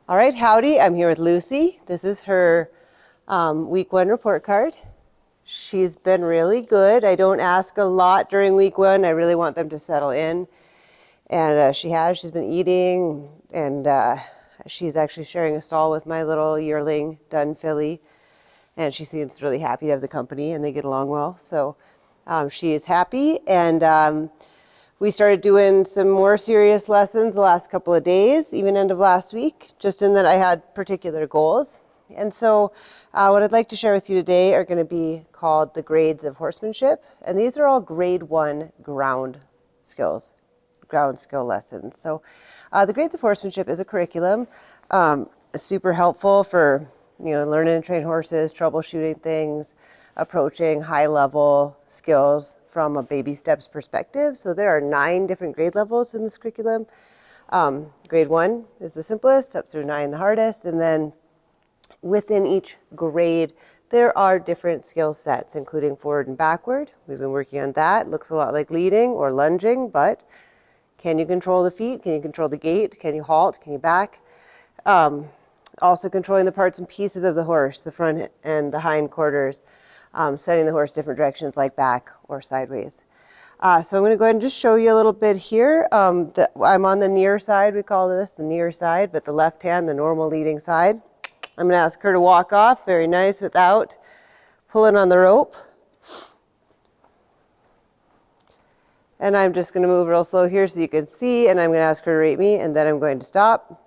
All right, howdy, I'm here with Lucy. This is her week 1 report card. She's been really good. I don't ask a lot during week 1. I really want them to settle in. And she's been eating, and she's actually sharing a stall with my little yearling dun filly. And she seems really happy to have the company, and they get along well. So she is happy, and we started doing some more serious lessons the last couple of days, even end of last week, just in that I had particular goals. And so what I'd like to share with you today are going to be called the grades of horsemanship. And these are all grade 1 ground skill lessons. So the grades of horsemanship is a curriculum. It's super helpful for learning to train horses, troubleshooting things, approaching high-level skills from a baby steps perspective. So there are 9 different grade levels in this curriculum. Grade 1 is the simplest, up through 9 the hardest, and then within each grade there are different skill sets, including forward and backward. We've been working on that. It looks a lot like leading or lunging, but can you control the feet? Can you control the gait? Can you halt? Can you back? Also controlling the parts and pieces of the horse, the front and the hind quarters, setting the horse different directions like back or sideways. So I'm going to go ahead and just show you a little bit here. I'm on the near side, we call this the near side, but the left hand, the normal leading side. I'm going to ask her to walk off, very nice, without pulling on the rope. And I'm just going to move real slow here so you can see, and I'm going to ask her to rate me, and then I'm going to stop.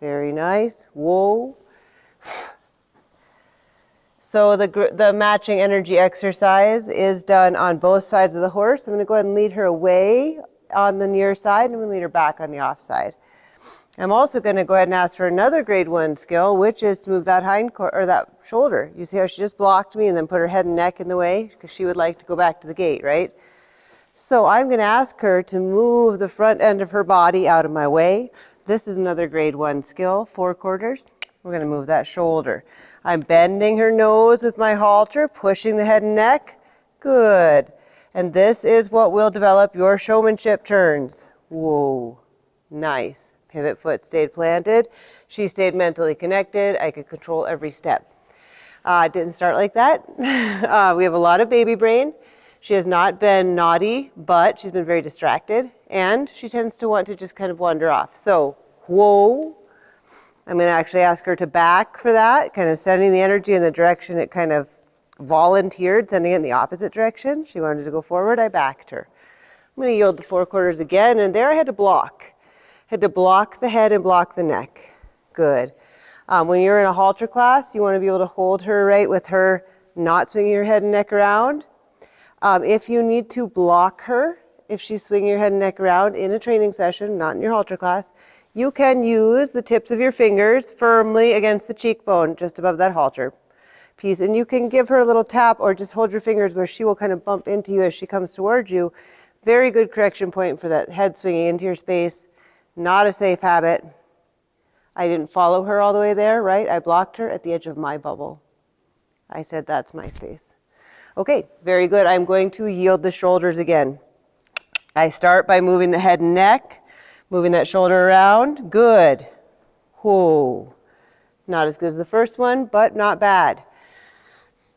Very nice. Whoa. So the matching energy exercise is done on both sides of the horse. I'm going to go ahead and lead her away on the near side, and I'm going to lead her back on the off side. I'm also going to go ahead and ask for another grade 1 skill, which is to move that that shoulder. You see how she just blocked me and then put her head and neck in the way because she would like to go back to the gate, right? So I'm going to ask her to move the front end of her body out of my way. This is another grade 1 skill, 4 quarters. We're going to move that shoulder. I'm bending her nose with my halter, pushing the head and neck. Good. And this is what will develop your showmanship turns. Whoa. Nice. Pivot foot stayed planted. She stayed mentally connected. I could control every step. It didn't start like that. We have a lot of baby brain. She has not been naughty, but she's been very distracted, and she tends to want to just kind of wander off. So, whoa. I'm going to actually ask her to back for that, kind of sending the energy in the direction it kind of volunteered, sending it in the opposite direction. She wanted to go forward, I backed her. I'm going to yield the 4 quarters again, and there I had to block. Had to block the head and block the neck. Good. When you're in a halter class, you want to be able to hold her right with her not swinging her head and neck around. If you need to block her, if she's swinging her head and neck around in a training session, not in your halter class, you can use the tips of your fingers firmly against the cheekbone, just above that halter piece. And you can give her a little tap or just hold your fingers where she will kind of bump into you as she comes towards you. Very good correction point for that head swinging into your space. Not a safe habit. I didn't follow her all the way there, right? I blocked her at the edge of my bubble. I said, that's my space. Okay, very good. I'm going to yield the shoulders again. I start by moving the head and neck, moving that shoulder around. Good. Whoa. Not as good as the first one, but not bad.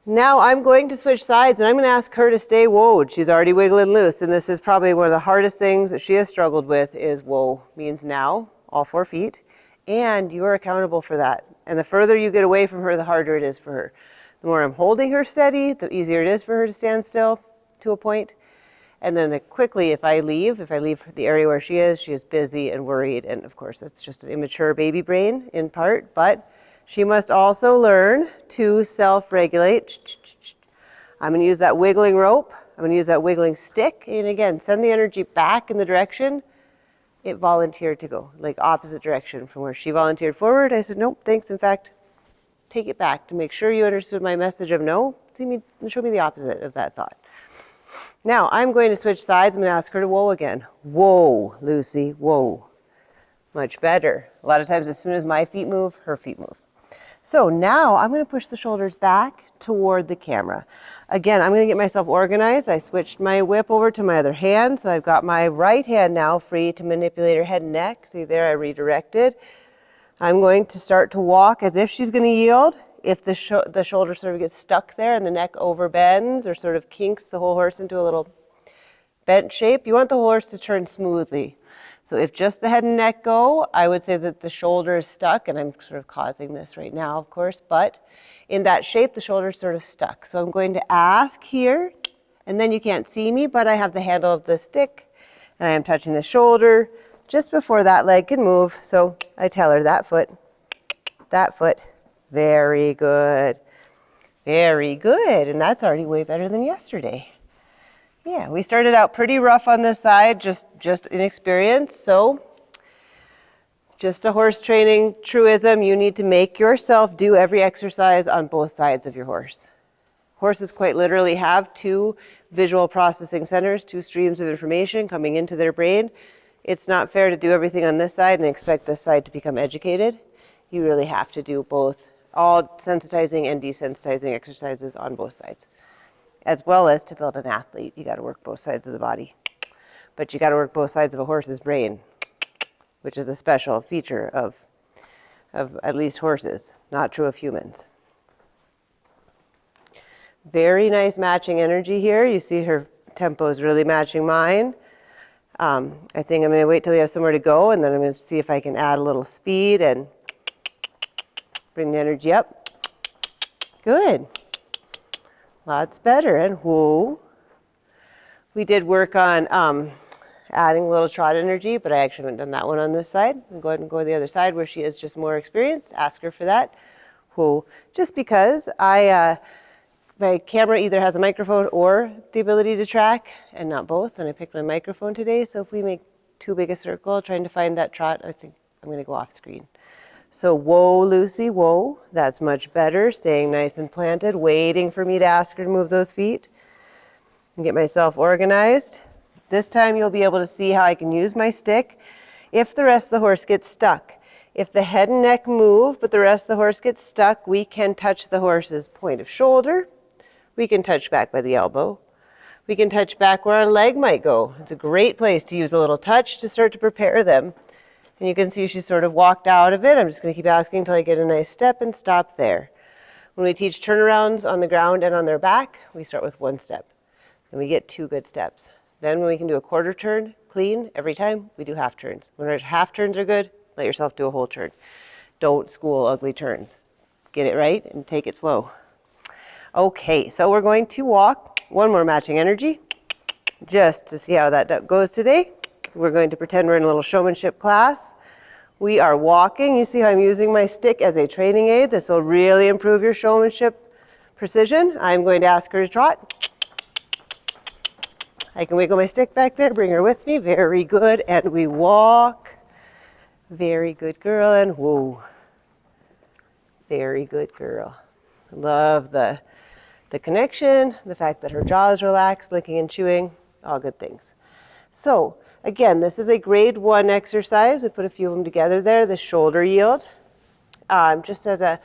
Now I'm going to switch sides, and I'm going to ask her to stay whoa. She's already wiggling loose, and this is probably one of the hardest things that she has struggled with is whoa means now, all 4 feet, and you're accountable for that. And the further you get away from her, the harder it is for her. The more I'm holding her steady, the easier it is for her to stand still to a point. And then quickly, if I leave the area where she is busy and worried. And of course, that's just an immature baby brain in part, but she must also learn to self-regulate. I'm going to use that wiggling rope. I'm going to use that wiggling stick. And again, send the energy back in the direction it volunteered to go, like opposite direction from where she volunteered forward. I said, nope, thanks. In fact, take it back to make sure you understood my message of no. Show me the opposite of that thought. Now, I'm going to switch sides. I'm going to ask her to whoa again. Whoa, Lucy, whoa. Much better. A lot of times, as soon as my feet move, her feet move. So now I'm going to push the shoulders back toward the camera. Again, I'm going to get myself organized. I switched my whip over to my other hand, so I've got my right hand now free to manipulate her head and neck. See there, I redirected. I'm going to start to walk as if she's going to yield. If the shoulder sort of gets stuck there and the neck overbends or sort of kinks the whole horse into a little bent shape, you want the horse to turn smoothly. So if just the head and neck go, I would say that the shoulder is stuck, and I'm sort of causing this right now, of course, but in that shape, the shoulder is sort of stuck. So I'm going to ask here, and then you can't see me, but I have the handle of the stick, and I am touching the shoulder just before that leg can move. So I tell her that foot, very good, very good, and that's already way better than yesterday. Yeah, we started out pretty rough on this side, just inexperienced. So just a horse training truism, you need to make yourself do every exercise on both sides of your horse. Horses quite literally have two visual processing centers, two streams of information coming into their brain. It's not fair to do everything on this side and expect this side to become educated. You really have to do both, all sensitizing and desensitizing exercises on both sides. As well as to build an athlete, you got to work both sides of the body. But you got to work both sides of a horse's brain, which is a special feature of at least horses, not true of humans. Very nice matching energy here. You see her tempo is really matching mine. I think I'm going to wait till we have somewhere to go, and then I'm going to see if I can add a little speed and bring the energy up. Good. Lots better. And whoa. We did work on adding a little trot energy, but I actually haven't done that one on this side. I'll go ahead and go to the other side where she is just more experienced. Ask her for that. Whoa. Just because my camera either has a microphone or the ability to track, and not both, and I picked my microphone today, so if we make too big a circle trying to find that trot, I think I'm going to go off screen. So whoa, Lucy, whoa, that's much better, staying nice and planted, waiting for me to ask her to move those feet and get myself organized. This time you'll be able to see how I can use my stick if the rest of the horse gets stuck. If the head and neck move, but the rest of the horse gets stuck, we can touch the horse's point of shoulder. We can touch back by the elbow. We can touch back where our leg might go. It's a great place to use a little touch to start to prepare them. And you can see she sort of walked out of it. I'm just going to keep asking until I get a nice step and stop there. When we teach turnarounds on the ground and on their back, we start with one step. And we get 2 good steps. Then when we can do a quarter turn clean every time, we do half turns. When our half turns are good, let yourself do a whole turn. Don't school ugly turns. Get it right and take it slow. Okay, so we're going to walk one more matching energy just to see how that goes today. We're going to pretend we're in a little showmanship class. We are walking. You see how I'm using my stick as a training aid. This will really improve your showmanship precision. I'm going to ask her to trot. I can wiggle my stick back there, bring her with me. Very good. And we walk. Very good girl. And whoa. Very good girl. Love the connection, the fact that her jaw is relaxed, licking and chewing, all good things. So again, this is a grade 1 exercise. We put a few of them together there. The shoulder yield, just as an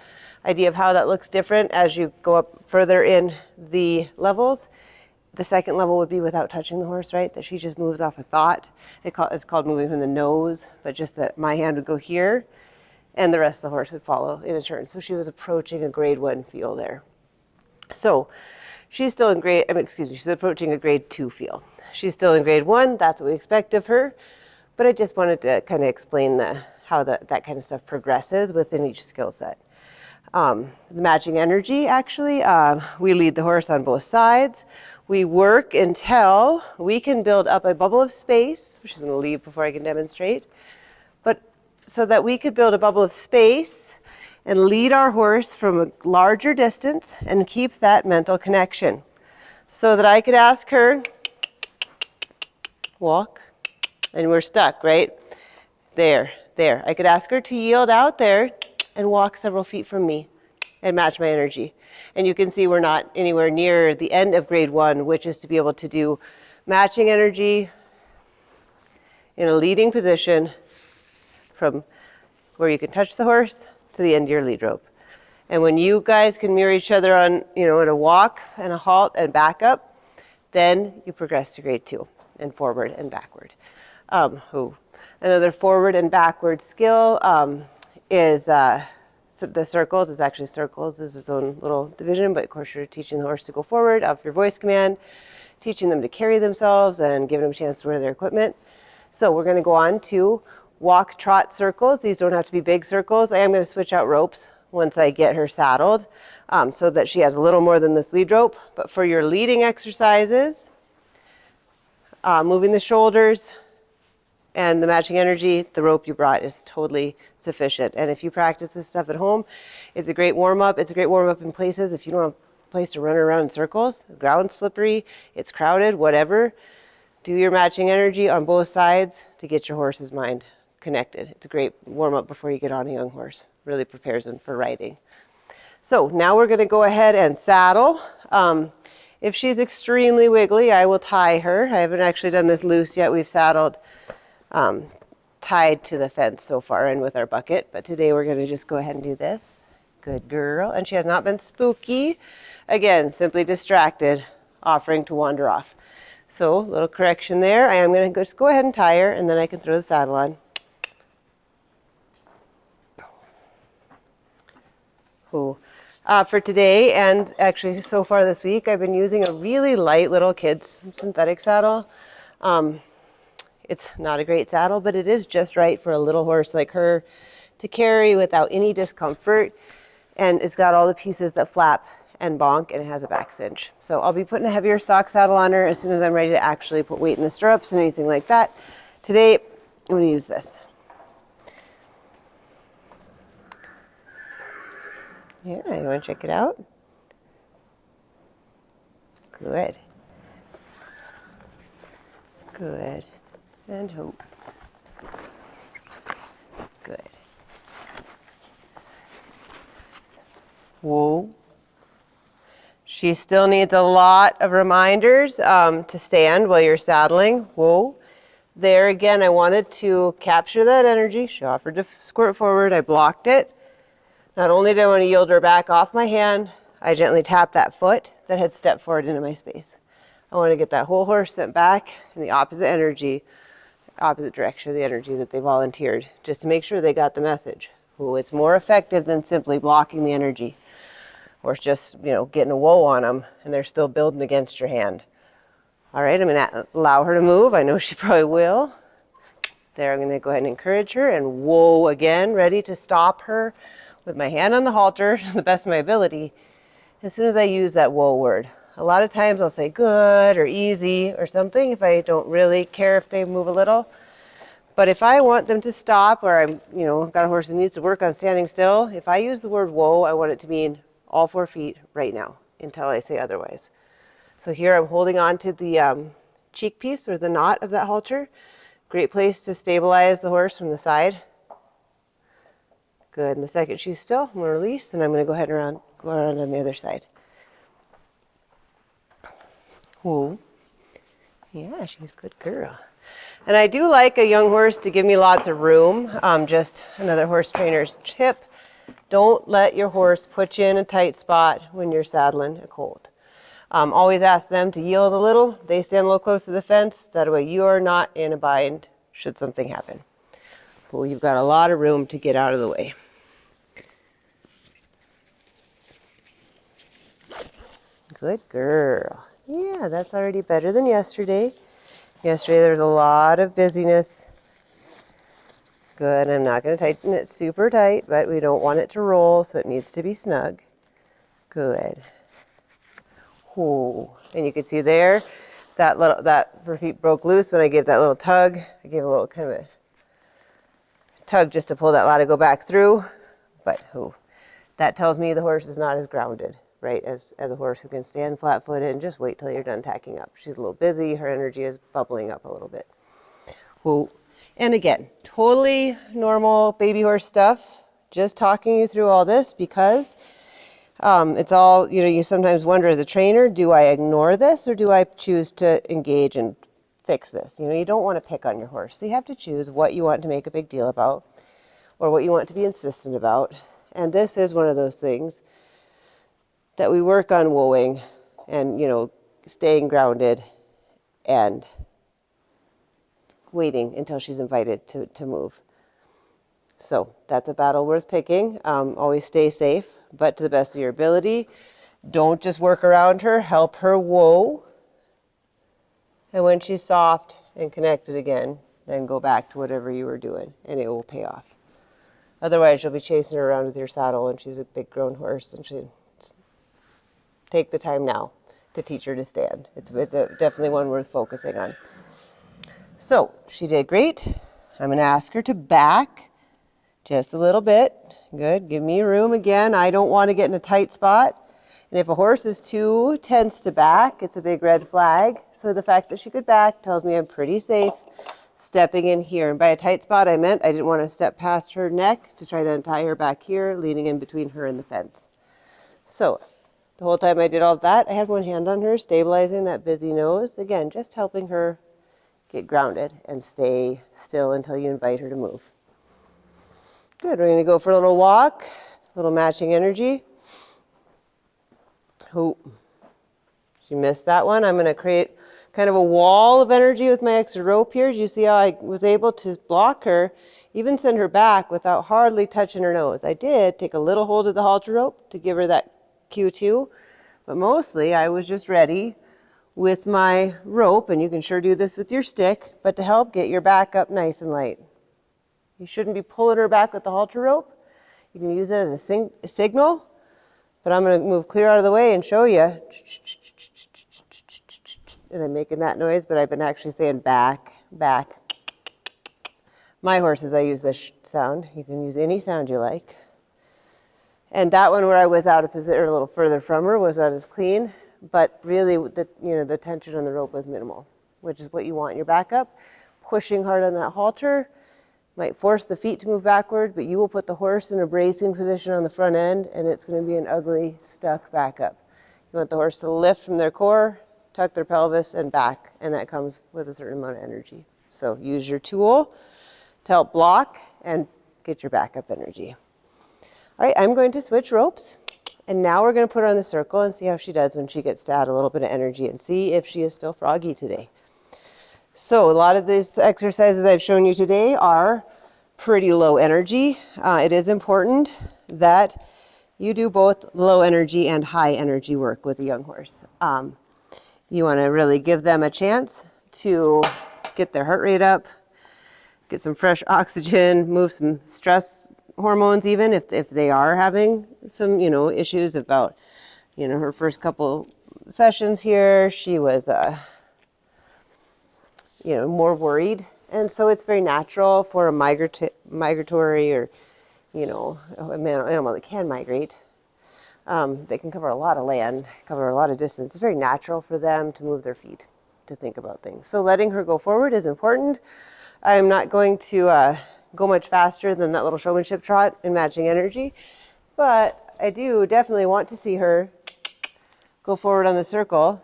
idea of how that looks different as you go up further in the levels. The second level would be without touching the horse, right? That she just moves off a thought. It's called moving from the nose, but just that my hand would go here and the rest of the horse would follow in a turn. So she was approaching a grade 1 feel there. So she's still in she's approaching a grade 2 feel. She's still in grade 1, that's what we expect of her. But I just wanted to kind of explain how that kind of stuff progresses within each skill set. The matching energy, actually, we lead the horse on both sides. We work until we can build up a bubble of space, which is going to leave before I can demonstrate. But so that we could build a bubble of space and lead our horse from a larger distance and keep that mental connection. So that I could ask her, walk, and we're stuck, right? There. I could ask her to yield out there and walk several feet from me and match my energy. And you can see we're not anywhere near the end of grade 1, which is to be able to do matching energy in a leading position from where you can touch the horse to the end of your lead rope. And when you guys can mirror each other on, in a walk and a halt and back up, then you progress to grade 2 and forward and backward. Another forward and backward skill is so the circles. It's actually circles. This is its own little division, but of course you're teaching the horse to go forward off your voice command, teaching them to carry themselves and giving them a chance to wear their equipment. So we're going to go on to walk, trot circles. These don't have to be big circles. I am going to switch out ropes once I get her saddled so that she has a little more than this lead rope. But for your leading exercises, moving the shoulders and the matching energy, the rope you brought is totally sufficient. And if you practice this stuff at home, it's a great warm-up. It's a great warm-up in places. If you don't have a place to run around in circles, the ground's slippery, it's crowded, whatever, do your matching energy on both sides to get your horse's mind connected. It's a great warm-up before you get on a young horse. Really prepares them for riding. So now we're going to go ahead and saddle. If she's extremely wiggly, I will tie her. I haven't actually done this loose yet. We've saddled tied to the fence so far and with our bucket, but today we're going to just go ahead and do this. Good girl. And she has not been spooky. Again, simply distracted, offering to wander off. So, little correction there. I am going to just go ahead and tie her, and then I can throw the saddle on. Ooh. For today, and actually so far this week, I've been using a really light little kids synthetic saddle. It's not a great saddle, but it is just right for a little horse like her to carry without any discomfort. And it's got all the pieces that flap and bonk, and it has a back cinch. So I'll be putting a heavier stock saddle on her as soon as I'm ready to actually put weight in the stirrups and anything like that. Today, I'm going to use this. Yeah, you want to check it out? Good. Good. And hope. Good. Whoa. She still needs a lot of reminders to stand while you're saddling. Whoa. There again, I wanted to capture that energy. She offered to squirt forward. I blocked it. Not only did I want to yield her back off my hand, I gently tapped that foot that had stepped forward into my space. I want to get that whole horse sent back in the opposite energy, opposite direction of the energy that they volunteered, just to make sure they got the message. Ooh, it's more effective than simply blocking the energy, or just, getting a whoa on them and they're still building against your hand. All right, I'm going to allow her to move. I know she probably will. There, I'm going to go ahead and encourage her and whoa again, ready to stop her with my hand on the halter to the best of my ability as soon as I use that whoa word. A lot of times I'll say good or easy or something if I don't really care if they move a little. But if I want them to stop, or I'm, got a horse that needs to work on standing still, if I use the word whoa, I want it to mean all 4 feet right now until I say otherwise. So here I'm holding on to the cheek piece or the knot of that halter. Great place to stabilize the horse from the side. Good. And the second she's still, I'm going to release, and I'm going to go ahead and go around on the other side. Whoa. Yeah, she's a good girl. And I do like a young horse to give me lots of room. Just another horse trainer's tip. Don't let your horse put you in a tight spot when you're saddling a colt. Always ask them to yield a little. They stand a little close to the fence. That way you are not in a bind should something happen. Well, you've got a lot of room to get out of the way. Good girl. Yeah, that's already better than yesterday. Yesterday there was a lot of busyness. Good. I'm not going to tighten it super tight, but we don't want it to roll, so it needs to be snug. Good. Ooh. And you can see there, that her feet broke loose when I gave that little tug. I gave a little kind of a tug just to pull that lattice go back through. But that tells me the horse is not as grounded, right, as a horse who can stand flat-footed and just wait till you're done tacking up. She's a little busy. Her energy is bubbling up a little bit. Ooh. And again, totally normal baby horse stuff. Just talking you through all this because it's all, you sometimes wonder as a trainer, do I ignore this or do I choose to engage and fix this? You don't want to pick on your horse. So you have to choose what you want to make a big deal about or what you want to be insistent about. And this is one of those things that we work on wooing and, staying grounded and waiting until she's invited to move. So that's a battle worth picking. Always stay safe, but to the best of your ability. Don't just work around her, help her whoa. And when she's soft and connected again, then go back to whatever you were doing and it will pay off. Otherwise, you'll be chasing her around with your saddle and she's a big grown horse and she take the time now to teach her to stand. It's definitely one worth focusing on. So she did great. I'm going to ask her to back just a little bit. Good. Give me room again. I don't want to get in a tight spot. And if a horse is too tense to back, it's a big red flag. So the fact that she could back tells me I'm pretty safe stepping in here. And by a tight spot, I meant I didn't want to step past her neck to try to untie her back here, leaning in between her and the fence. So the whole time I did all of that, I had one hand on her, stabilizing that busy nose. Again, just helping her get grounded and stay still until you invite her to move. Good. We're going to go for a little walk, a little matching energy. Oh, she missed that one. I'm going to create kind of a wall of energy with my extra rope here. Do you see how I was able to block her, even send her back without hardly touching her nose? I did take a little hold of the halter rope to give her that cue too, but mostly I was just ready with my rope, and you can sure do this with your stick, but to help get your back up nice and light. You shouldn't be pulling her back with the halter rope. You can use it as a signal. But I'm going to move clear out of the way and show you. And I'm making that noise, but I've been actually saying back, back. My horses, I use this sound. You can use any sound you like. And that one where I was out of position, or a little further from her, was not as clean. But really, the tension on the rope was minimal, which is what you want in your backup. Pushing hard on that halter might force the feet to move backward, but you will put the horse in a bracing position on the front end, and it's going to be an ugly, stuck back up. You want the horse to lift from their core, tuck their pelvis, and back, and that comes with a certain amount of energy. So use your tool to help block and get your backup energy. All right, I'm going to switch ropes, and now we're going to put her on the circle and see how she does when she gets to add a little bit of energy and see if she is still froggy today. So a lot of these exercises I've shown you today are pretty low energy. It is important that you do both low energy and high energy work with a young horse. You want to really give them a chance to get their heart rate up, get some fresh oxygen, move some stress hormones even if they are having some, issues about, her first couple sessions here, she was more worried. And so it's very natural for a migratory or, an animal that can migrate. They can cover a lot of land, cover a lot of distance. It's very natural for them to move their feet, to think about things. So letting her go forward is important. I'm not going to go much faster than that little showmanship trot in matching energy, but I do definitely want to see her go forward on the circle,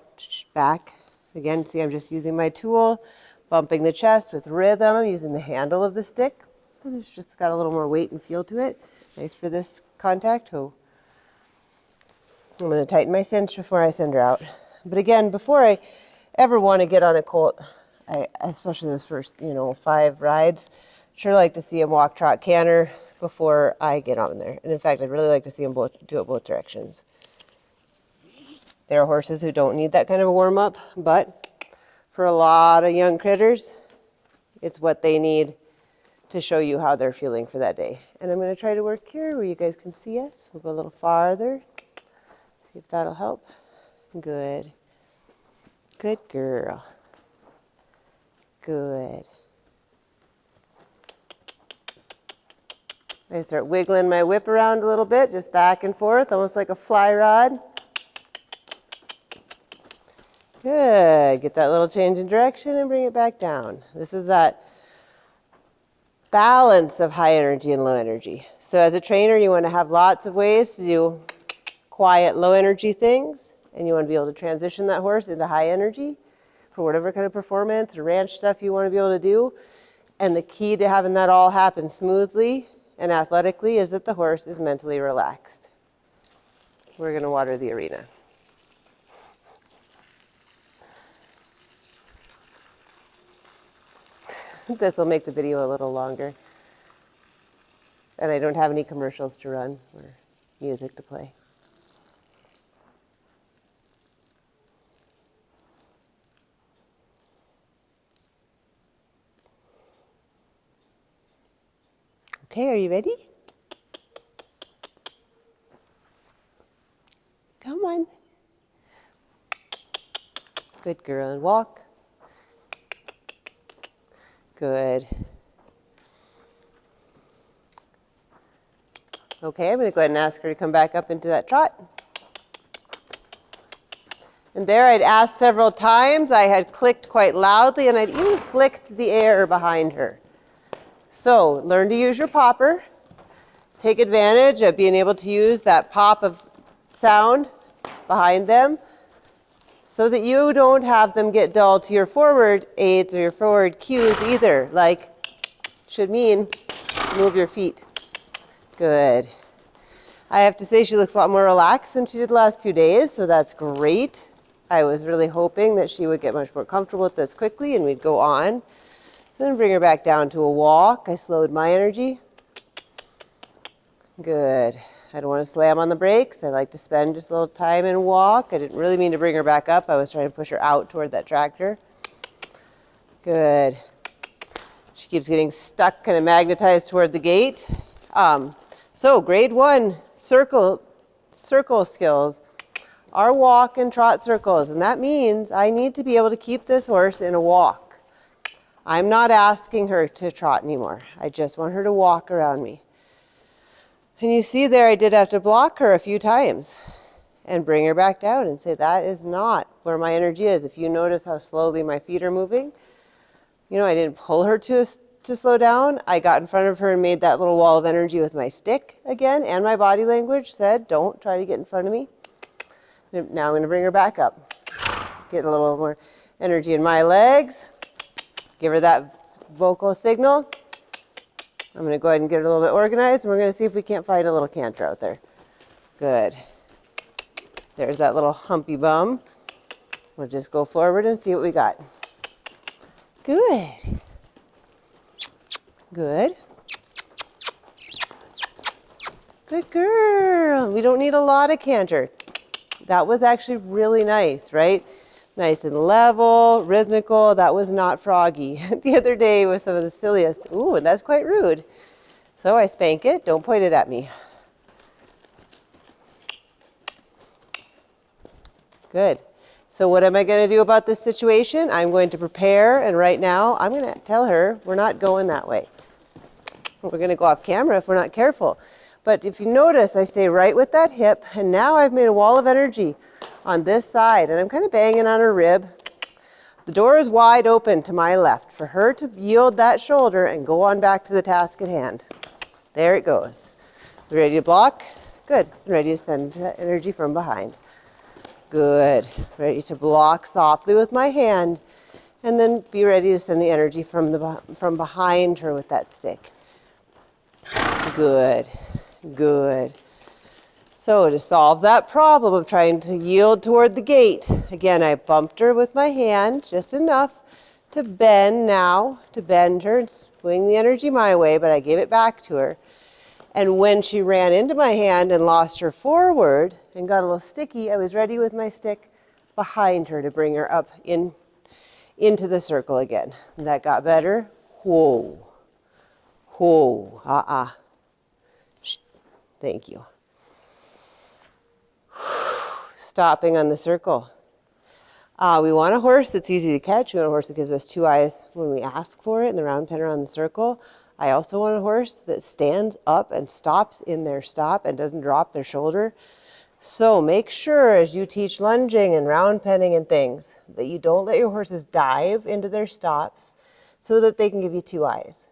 back. Again, see, I'm just using my tool, bumping the chest with rhythm. I'm using the handle of the stick. It's just got a little more weight and feel to it. Nice for this contact. Oh. I'm going to tighten my cinch before I send her out. But again, before I ever want to get on a colt, especially those first, 5 rides, sure like to see him walk, trot, canter before I get on there. And in fact, I'd really like to see them both do it both directions. There are horses who don't need that kind of a warm-up, but for a lot of young critters, it's what they need to show you how they're feeling for that day. And I'm going to try to work here where you guys can see us. We'll go a little farther. See if that'll help. Good. Good girl. Good. I start wiggling my whip around a little bit, just back and forth, almost like a fly rod. Good. Get that little change in direction and bring it back down. This is that balance of high energy and low energy. So as a trainer, you want to have lots of ways to do quiet, low energy things, and you want to be able to transition that horse into high energy for whatever kind of performance or ranch stuff you want to be able to do. And the key to having that all happen smoothly and athletically is that the horse is mentally relaxed. We're going to water the arena. This will make the video a little longer. and I don't have any commercials to run or music to play. Okay, are you ready? Come on. Good girl, and walk. Good. Okay, I'm going to go ahead and ask her to come back up into that trot. And there I'd asked several times. I had clicked quite loudly, and I'd even flicked the air behind her. So learn to use your popper. Take advantage of being able to use that pop of sound behind them so that you don't have them get dull to your forward aids or your forward cues either, like should mean move your feet. Good. I have to say she looks a lot more relaxed than she did the last 2 days, so that's great. I was really hoping that she would get much more comfortable with this quickly and we'd go on. So then bring her back down to a walk. I slowed my energy. Good. I don't want to slam on the brakes. I like to spend just a little time and walk. I didn't really mean to bring her back up. I was trying to push her out toward that tractor. Good. She keeps getting stuck, kind of magnetized toward the gate. So grade 1, circle skills are walk and trot circles. And that means I need to be able to keep this horse in a walk. I'm not asking her to trot anymore. I just want her to walk around me. And you see there I did have to block her a few times and bring her back down and say that is not where my energy is. If you notice how slowly my feet are moving, I didn't pull her to slow down. I got in front of her and made that little wall of energy with my stick again, and my body language said, don't try to get in front of me. Now I'm going to bring her back up. Get a little more energy in my legs. Give her that vocal signal. I'm going to go ahead and get her a little bit organized, and we're going to see if we can't find a little canter out there. Good. There's that little humpy bum. We'll just go forward and see what we got. Good. Good. Good girl. We don't need a lot of canter. That was actually really nice, right? Nice and level, rhythmical. That was not froggy. The other day was some of the silliest. Ooh, and that's quite rude. So I spank it. Don't point it at me. Good. So what am I going to do about this situation? I'm going to prepare, and right now I'm going to tell her we're not going that way. We're going to go off camera if we're not careful. But if you notice, I stay right with that hip, and now I've made a wall of energy on this side, and I'm kind of banging on her rib. The door is wide open to my left for her to yield that shoulder and go on back to the task at hand. There it goes. Ready to block? Good. Ready to send energy from behind. Good. Ready to block softly with my hand, and then be ready to send the energy from behind her with that stick. Good. Good. So to solve that problem of trying to yield toward the gate, again, I bumped her with my hand just enough to bend her and swing the energy my way, but I gave it back to her. And when she ran into my hand and lost her forward and got a little sticky, I was ready with my stick behind her to bring her up into the circle again. And that got better. Whoa. Whoa. Shh. Thank you. Stopping on the circle. We want a horse that's easy to catch. We want a horse that gives us 2 eyes when we ask for it in the round pen or on the circle. I also want a horse that stands up and stops in their stop and doesn't drop their shoulder. So make sure as you teach lunging and round penning and things that you don't let your horses dive into their stops so that they can give you 2 eyes.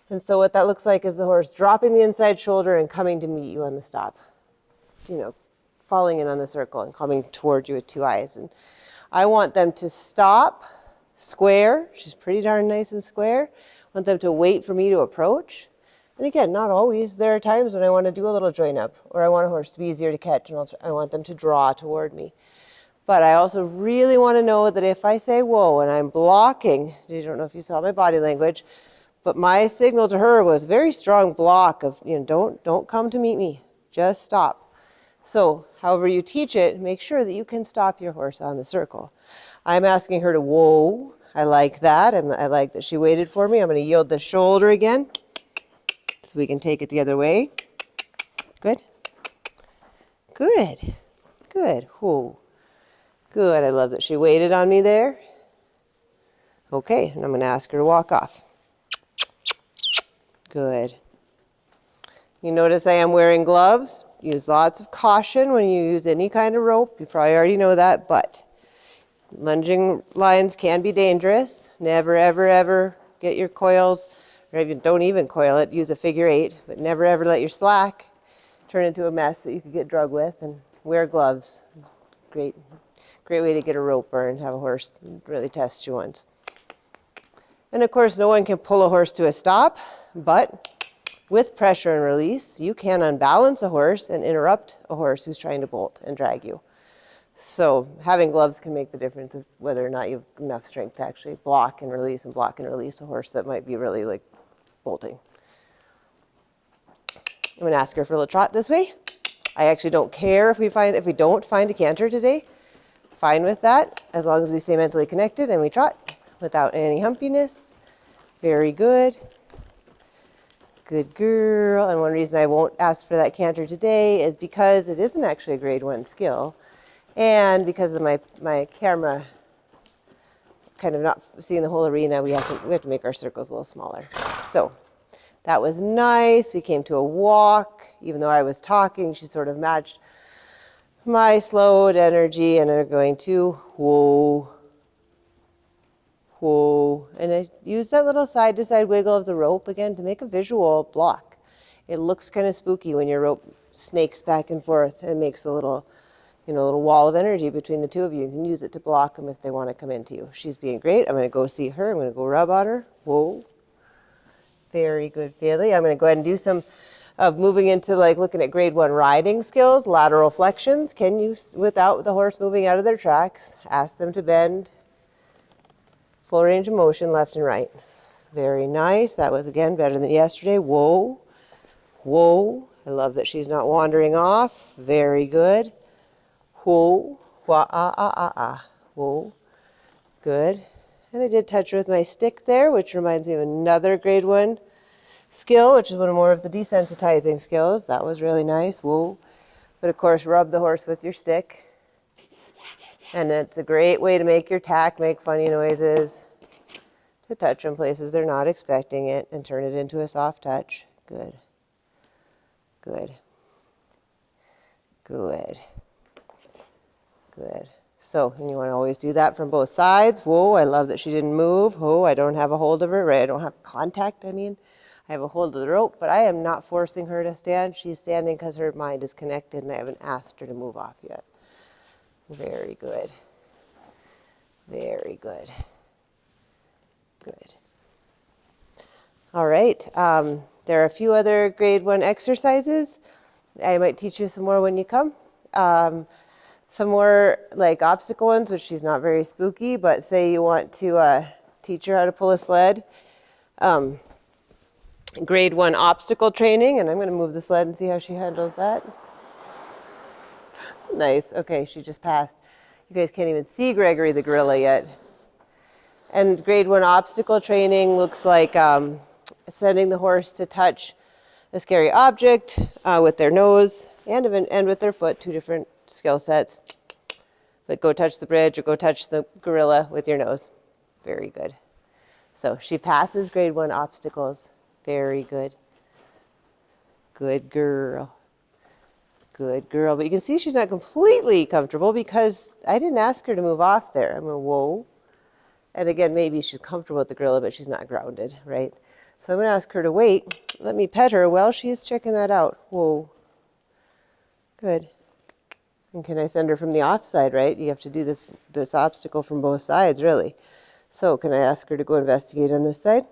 And so what that looks like is the horse dropping the inside shoulder and coming to meet you on the stop. Falling in on the circle and coming toward you with 2 eyes. And I want them to stop, square. She's pretty darn nice and square. I want them to wait for me to approach. And again, not always. There are times when I want to do a little join up, or I want a horse to be easier to catch, and I want them to draw toward me. But I also really want to know that if I say whoa and I'm blocking, I don't know if you saw my body language, But my signal to her was very strong block of, don't come to meet me, just stop. So however you teach it, make sure that you can stop your horse on the circle. I'm asking her to whoa. I like that. I like that she waited for me. I'm going to yield the shoulder again so we can take it the other way. Good. Good. Good. Whoa. Good. I love that she waited on me there. Okay, and I'm going to ask her to walk off. Good. You notice I am wearing gloves. Use lots of caution when you use any kind of rope. You probably already know that, but lunging lines can be dangerous. Never, ever, ever get your coils, or even don't even coil it. Use a figure 8, but never, ever let your slack turn into a mess that you could get drug with. And wear gloves. Great way to get a rope burn. Have a horse really test you once. And of course, no one can pull a horse to a stop, but with pressure and release, you can unbalance a horse and interrupt a horse who's trying to bolt and drag you. So having gloves can make the difference of whether or not you have enough strength to actually block and release a horse that might be really like bolting. I'm going to ask her for a little trot this way. I actually don't care if we don't find a canter today. Fine with that, as long as we stay mentally connected and we trot without any humpiness. Very good. Good girl. And one reason I won't ask for that canter today is because it isn't actually a grade 1 skill. And because of my camera kind of not seeing the whole arena, we have to make our circles a little smaller. So that was nice. We came to a walk. Even though I was talking, she sort of matched my slowed energy, and I'm going to whoa. Whoa. And I use that little side-to-side wiggle of the rope again to make a visual block. It looks kind of spooky when your rope snakes back and forth and makes a little wall of energy between the two of you. You can use it to block them if they want to come into you. She's being great. I'm going to go see her. I'm going to go rub on her. Whoa. Very good, Bailey. I'm going to go ahead and do some of moving into like looking at grade 1 riding skills, lateral flexions. Can you, without the horse moving out of their tracks, ask them to bend full range of motion left and right. Very nice. That was, again, better than yesterday. Whoa. Whoa. I love that she's not wandering off. Very good. Whoa. Wah, ah, ah, ah, ah. Whoa. Good. And I did touch her with my stick there, which reminds me of another grade 1 skill, which is one more of the desensitizing skills. That was really nice. Whoa. But of course, rub the horse with your stick. And it's a great way to make your tack make funny noises, to touch in places they're not expecting it, and turn it into a soft touch. Good. Good. Good. Good. So, and you want to always do that from both sides. Whoa, I love that she didn't move. Whoa, I don't have a hold of her, right? I don't have contact, I have a hold of the rope, but I am not forcing her to stand. She's standing because her mind is connected, and I haven't asked her to move off yet. Very good. Very good. Good. All right. There are a few other grade 1 exercises. I might teach you some more when you come. Some more like obstacle ones, which she's not very spooky, but say you want to teach her how to pull a sled. Grade 1 obstacle training, and I'm going to move the sled and see how she handles that. Nice. Okay, she just passed. You guys can't even see Gregory the gorilla yet. And grade 1 obstacle training looks like sending the horse to touch a scary object with their nose and with their foot, 2 different skill sets. But go touch the bridge or go touch the gorilla with your nose. Very good. So she passes grade 1 obstacles. Very good. Good girl. Good girl. But you can see she's not completely comfortable because I didn't ask her to move off there. I'm going, whoa. And again, maybe she's comfortable with the gorilla, but she's not grounded, right? So I'm going to ask her to wait. Let me pet her while she's checking that out. Whoa. Good. And can I send her from the offside, right? You have to do this obstacle from both sides, really. So can I ask her to go investigate on this side?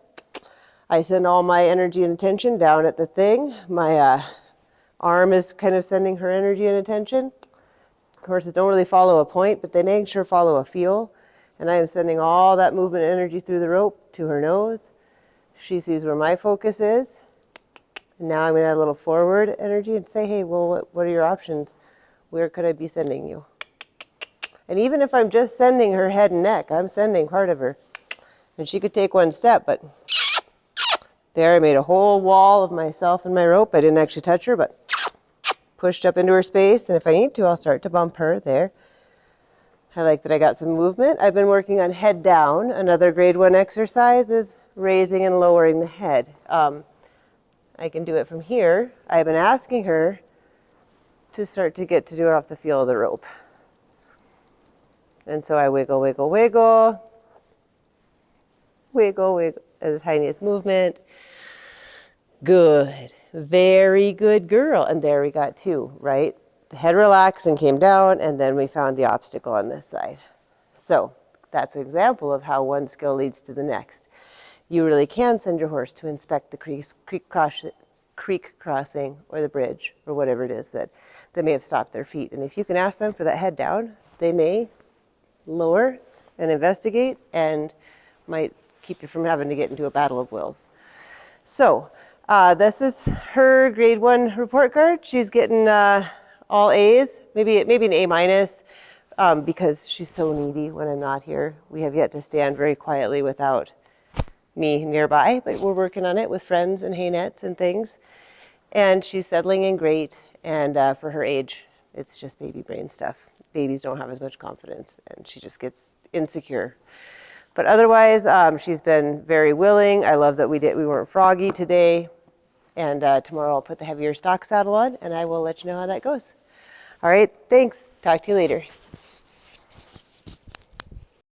I send all my energy and attention down at the thing. My arm is kind of sending her energy and attention. Horses don't really follow a point, but they dang sure follow a feel. And I am sending all that movement and energy through the rope to her nose. She sees where my focus is. And now I'm going to add a little forward energy and say, hey, well, what are your options? Where could I be sending you? And even if I'm just sending her head and neck, I'm sending part of her. And she could take one step, but there I made a whole wall of myself and my rope. I didn't actually touch her, but pushed up into her space. And if I need to, I'll start to bump her there. I like that I got some movement. I've been working on head down. Another grade 1 exercise is raising and lowering the head. I can do it from here. I've been asking her to start to get to do it off the feel of the rope. And so I wiggle, wiggle, wiggle. Wiggle, wiggle, the tiniest movement. Good. Very good girl. And there we got 2, right? The head relaxed and came down, and then we found the obstacle on this side. So that's an example of how one skill leads to the next. You really can send your horse to inspect the creek crossing or the bridge or whatever it is that may have stopped their feet. And if you can ask them for that head down, they may lower and investigate and might keep you from having to get into a battle of wills. So this is her grade 1 report card. She's getting all A's, maybe an A minus, because she's so needy when I'm not here. We have yet to stand very quietly without me nearby, but we're working on it with friends and hay nets and things. And she's settling in great, and for her age, it's just baby brain stuff. Babies don't have as much confidence, and she just gets insecure. But otherwise, she's been very willing. I love that we weren't froggy today. And tomorrow I'll put the heavier stock saddle on, and I will let you know how that goes. All right, thanks. Talk to you later.